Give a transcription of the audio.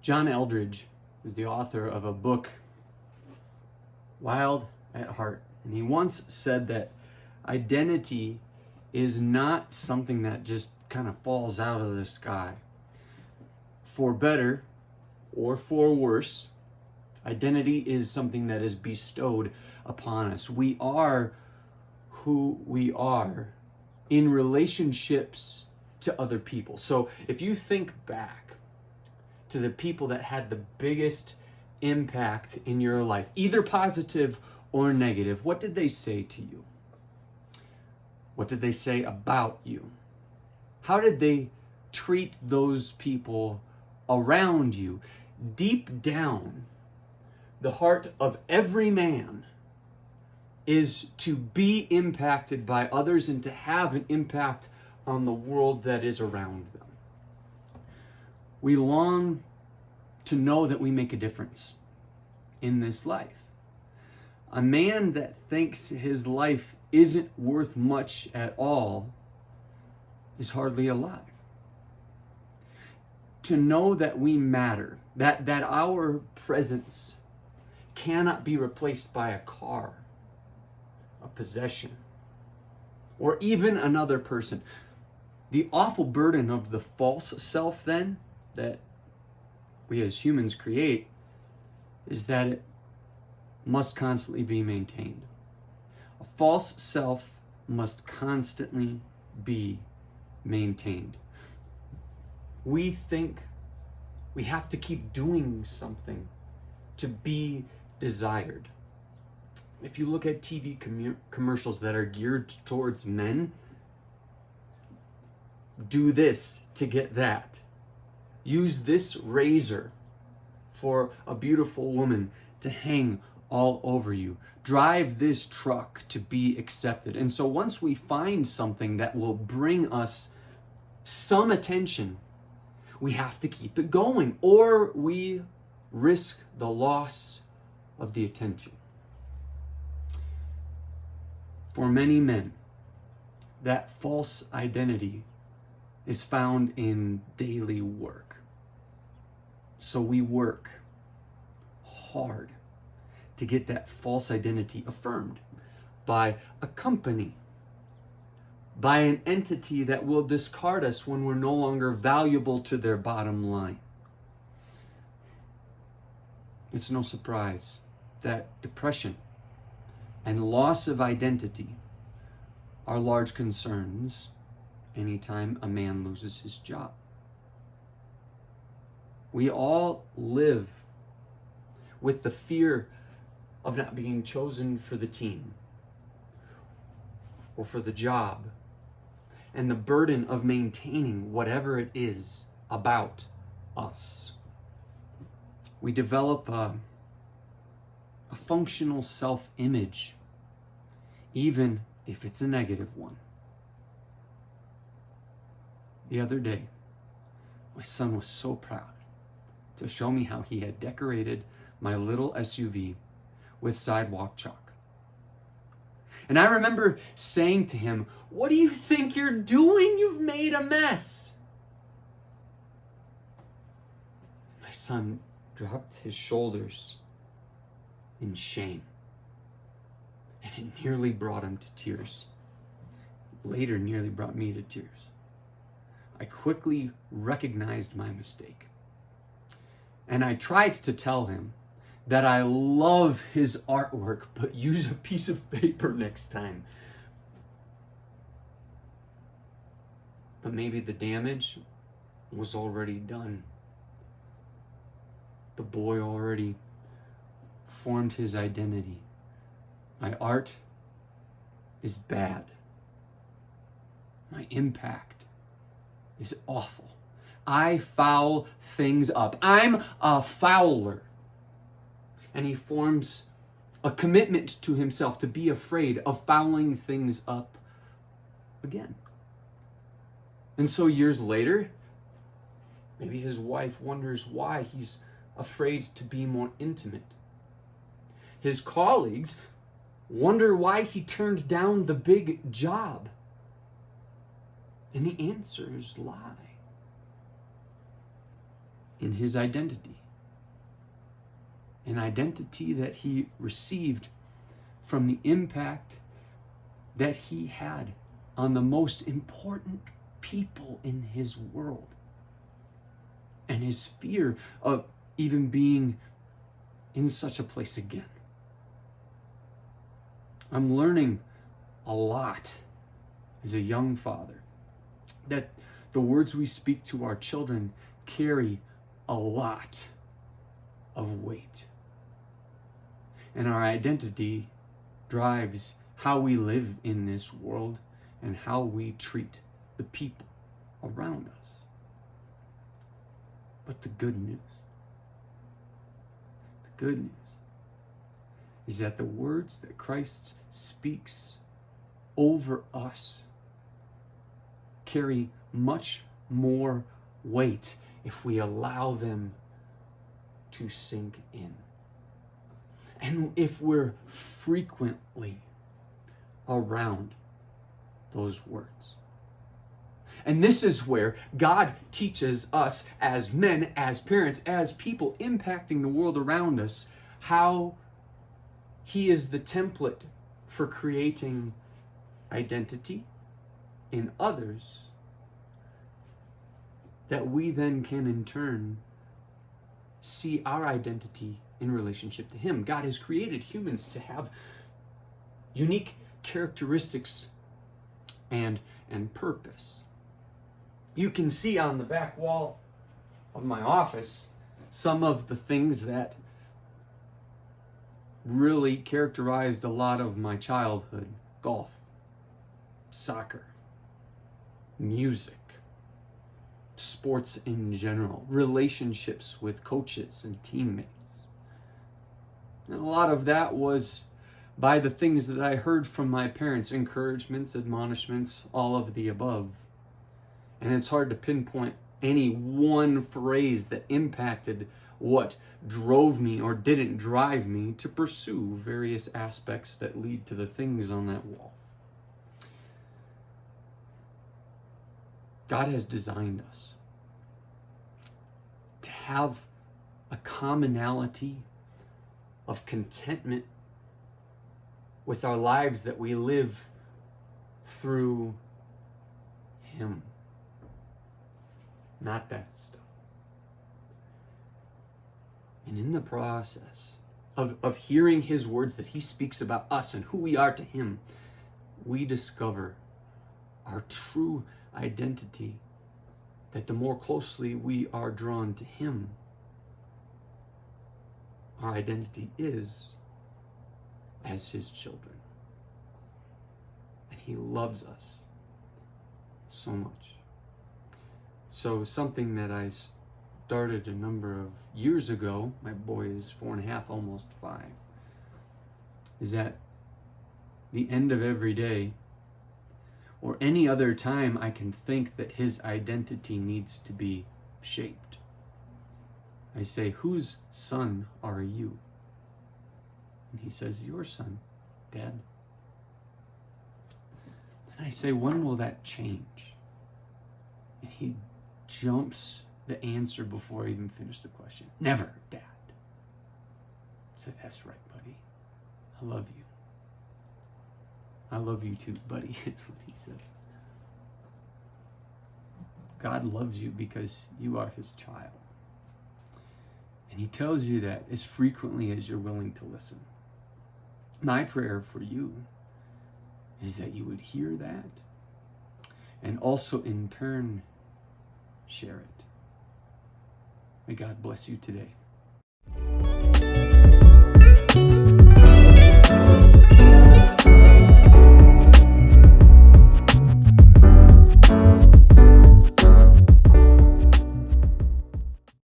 John Eldredge is the author of a book, Wild at Heart. And he once said that identity is not something that just kind of falls out of the sky. For better or for worse, identity is something that is bestowed upon us. We are who we are in relationships to other people. So if you think back to the people that had the biggest impact in your life, either positive or negative, what did they say to you? What did they say about you? How did they treat those people around you? Deep down, the heart of every man is to be impacted by others and to have an impact on the world that is around them. We long to know that we make a difference in this life. A man that thinks his life isn't worth much at all is hardly alive. To know that we matter, that our presence cannot be replaced by a car, a possession, or even another person. The awful burden of the false self then that we as humans create is that it must constantly be maintained. A false self must constantly be maintained. We think we have to keep doing something to be desired. If you look at TV commercials that are geared towards men, do this to get that. Use this razor for a beautiful woman to hang all over you. Drive this truck to be accepted. And so once we find something that will bring us some attention, we have to keep it going, or we risk the loss of the attention. For many men, that false identity is found in daily work. So we work hard to get that false identity affirmed by a company, by an entity that will discard us when we're no longer valuable to their bottom line. It's no surprise that depression and loss of identity are large concerns anytime a man loses his job. We all live with the fear of not being chosen for the team or for the job, and the burden of maintaining whatever it is about us. We develop a functional self-image, even if it's a negative one. The other day, my son was so proud to show me how he had decorated my little SUV with sidewalk chalk. And I remember saying to him, "What do you think you're doing? You've made a mess." My son dropped his shoulders in shame, and it nearly brought him to tears. Later, nearly brought me to tears. I quickly recognized my mistake, and I tried to tell him that I love his artwork, but use a piece of paper next time. But maybe the damage was already done. The boy already formed his identity. My art is bad. My impact is awful. I foul things up. I'm a fouler. And he forms a commitment to himself to be afraid of fouling things up again. And so years later, maybe his wife wonders why he's afraid to be more intimate. His colleagues wonder why he turned down the big job. And the answers lie in his identity. An identity that he received from the impact that he had on the most important people in his world. And his fear of even being in such a place again. I'm learning a lot as a young father that the words we speak to our children carry a lot of weight. And our identity drives how we live in this world and how we treat the people around us. But the good news is that the words that Christ speaks over us carry much more weight if we allow them to sink in. And if we're frequently around those words. And this is where God teaches us as men, as parents, as people impacting the world around us, how He is the template for creating identity in others that we then can in turn see our identity in relationship to Him. God has created humans to have unique characteristics and purpose. You can see on the back wall of my office some of the things that really characterized a lot of my childhood. Golf, soccer, music, sports in general, relationships with coaches and teammates. And a lot of that was by the things that I heard from my parents, encouragements, admonishments, all of the above. And it's hard to pinpoint any one phrase that impacted what drove me or didn't drive me to pursue various aspects that lead to the things on that wall. God has designed us to have a commonality of contentment with our lives that we live through Him. Not that stuff. And in the process of hearing His words that He speaks about us and who we are to Him, we discover our true identity, that the more closely we are drawn to Him, our identity is as His children. And He loves us so much. So something that I started a number of years ago, my boy is 4.5, almost 5, is that the end of every day or any other time I can think that his identity needs to be shaped, I say, whose son are you? And he says, your son, Dad. And I say, when will that change? And he jumps the answer before I even finish the question. Never, Dad. I said, that's right, buddy. I love you. I love you too, buddy. That's what he said. God loves you because you are His child. And He tells you that as frequently as you're willing to listen. My prayer for you is that you would hear that and also in turn share it. May God bless you today.